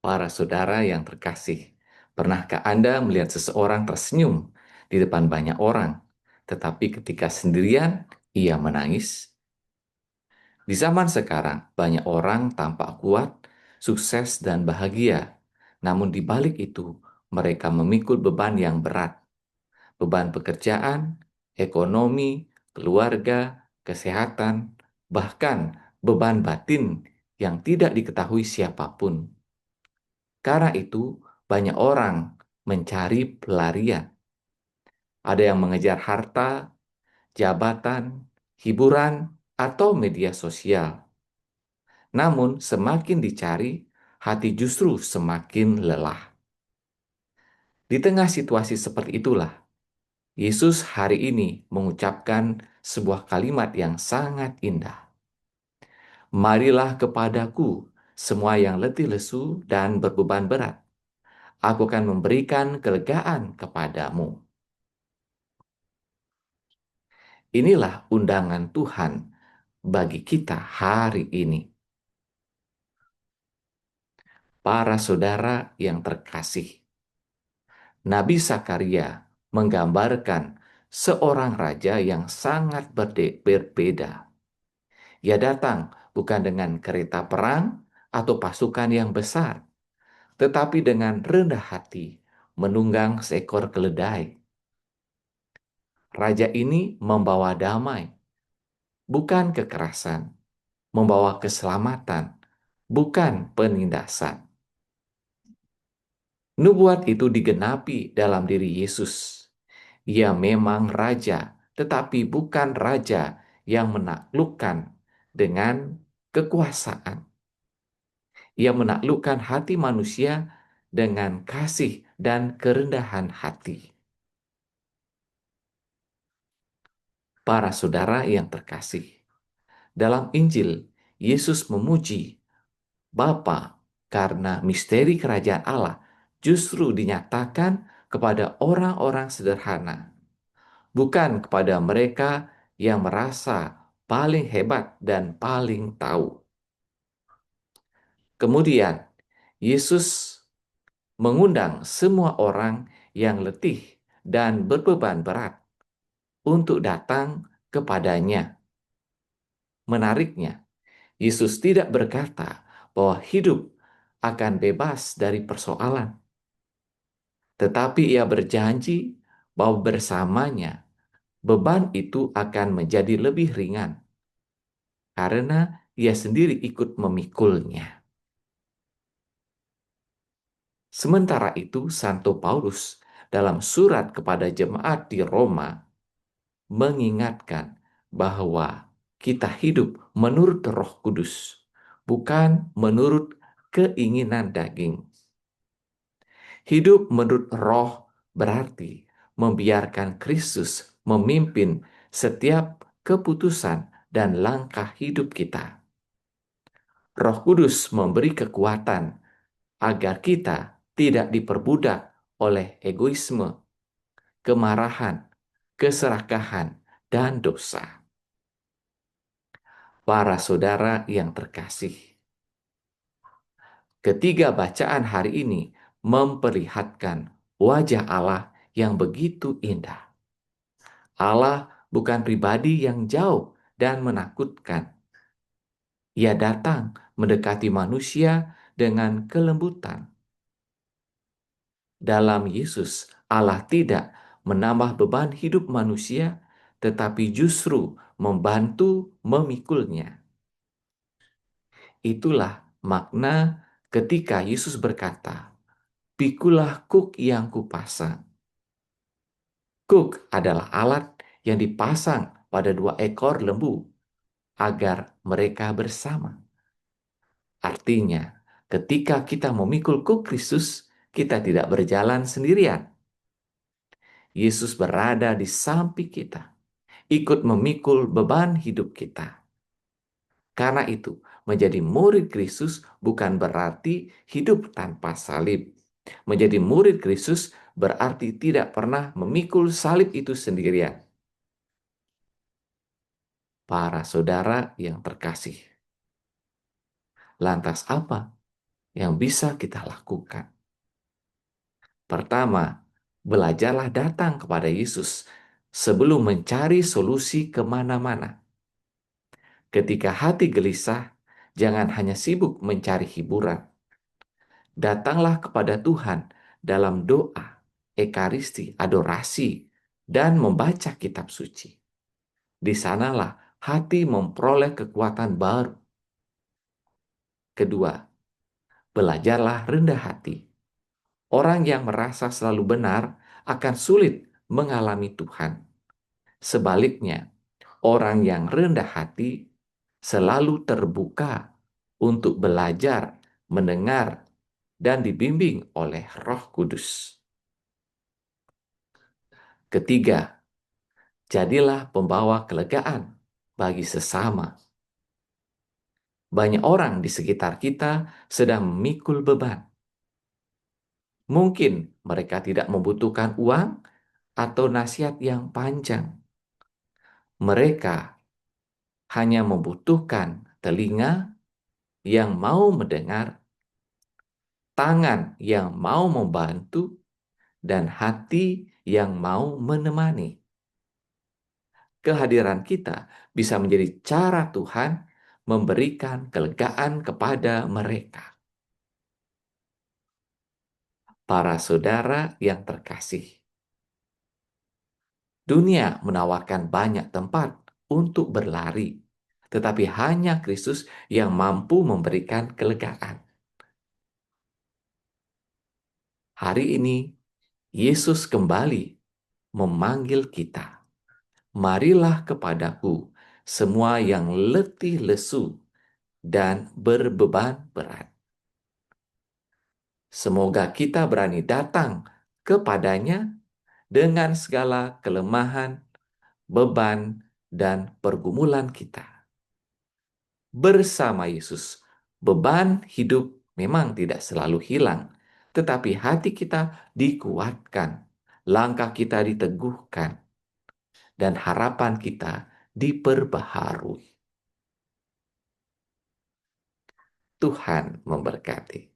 Para saudara yang terkasih, pernahkah Anda melihat seseorang tersenyum di depan banyak orang, tetapi ketika sendirian ia menangis? Di zaman sekarang, banyak orang tampak kuat, sukses, dan bahagia. Namun di balik itu, mereka memikul beban yang berat. Beban pekerjaan, ekonomi, keluarga, kesehatan, bahkan beban batin yang tidak diketahui siapapun. Karena itu, banyak orang mencari pelarian. Ada yang mengejar harta, jabatan, hiburan, atau media sosial. Namun, semakin dicari, hati justru semakin lelah. Di tengah situasi seperti itulah, Yesus hari ini mengucapkan sebuah kalimat yang sangat indah. Marilah kepadaku, semua yang letih lesu dan berbeban berat. Aku akan memberikan kelegaan kepadamu. Inilah undangan Tuhan bagi kita hari ini. Para saudara yang terkasih, Nabi Zakaria menggambarkan seorang raja yang sangat berbeda. Ia datang bukan dengan kereta perang atau pasukan yang besar, tetapi dengan rendah hati menunggang seekor keledai. Raja ini membawa damai, bukan kekerasan, membawa keselamatan, bukan penindasan. Nubuat itu digenapi dalam diri Yesus. Ia memang raja, tetapi bukan raja yang menaklukkan dengan kekuasaan. Ia menaklukkan hati manusia dengan kasih dan kerendahan hati. Para saudara yang terkasih, dalam Injil, Yesus memuji Bapa karena misteri kerajaan Allah justru dinyatakan kepada orang-orang sederhana, bukan kepada mereka yang merasa paling hebat dan paling tahu. Kemudian, Yesus mengundang semua orang yang letih dan berbeban berat untuk datang kepadanya. Menariknya, Yesus tidak berkata bahwa hidup akan bebas dari persoalan, tetapi ia berjanji bahwa bersamanya beban itu akan menjadi lebih ringan karena ia sendiri ikut memikulnya. Sementara itu, Santo Paulus dalam surat kepada jemaat di Roma mengingatkan bahwa kita hidup menurut Roh Kudus, bukan menurut keinginan daging. Hidup menurut Roh berarti membiarkan Kristus memimpin setiap keputusan dan langkah hidup kita. Roh Kudus memberi kekuatan agar kita tidak diperbudak oleh egoisme, kemarahan, keserakahan, dan dosa. Para saudara yang terkasih, ketiga bacaan hari ini memperlihatkan wajah Allah yang begitu indah. Allah bukan pribadi yang jauh dan menakutkan. Ia datang mendekati manusia dengan kelembutan. Dalam Yesus, Allah tidak menambah beban hidup manusia, tetapi justru membantu memikulnya. Itulah makna ketika Yesus berkata, "Pikulah kuk yang kupasang." Kuk adalah alat yang dipasang pada dua ekor lembu agar mereka bersama. Artinya, ketika kita memikul kuk Kristus, kita tidak berjalan sendirian. Yesus berada di samping kita, ikut memikul beban hidup kita. Karena itu, menjadi murid Kristus bukan berarti hidup tanpa salib. Menjadi murid Kristus berarti tidak pernah memikul salib itu sendirian. Para saudara yang terkasih, lantas apa yang bisa kita lakukan. Pertama, belajarlah datang kepada Yesus sebelum mencari solusi kemana-mana. Ketika hati gelisah, jangan hanya sibuk mencari hiburan. Datanglah kepada Tuhan dalam doa, ekaristi, adorasi, dan membaca kitab suci. Di sanalah hati memperoleh kekuatan baru. Kedua, belajarlah rendah hati. Orang yang merasa selalu benar akan sulit mengalami Tuhan. Sebaliknya, orang yang rendah hati selalu terbuka untuk belajar, mendengar, dan dibimbing oleh Roh Kudus. Ketiga, jadilah pembawa kelegaan bagi sesama. Banyak orang di sekitar kita sedang memikul beban. Mungkin mereka tidak membutuhkan uang atau nasihat yang panjang. Mereka hanya membutuhkan telinga yang mau mendengar, tangan yang mau membantu, dan hati yang mau menemani. Kehadiran kita bisa menjadi cara Tuhan memberikan kelegaan kepada mereka. Para saudara yang terkasih, dunia menawarkan banyak tempat untuk berlari, tetapi hanya Kristus yang mampu memberikan kelegaan. Hari ini, Yesus kembali memanggil kita. Marilah kepadaku semua yang letih lesu dan berbeban berat. Semoga kita berani datang kepadanya dengan segala kelemahan, beban, dan pergumulan kita. Bersama Yesus, beban hidup memang tidak selalu hilang, tetapi hati kita dikuatkan, langkah kita diteguhkan, dan harapan kita diperbaharui. Tuhan memberkati.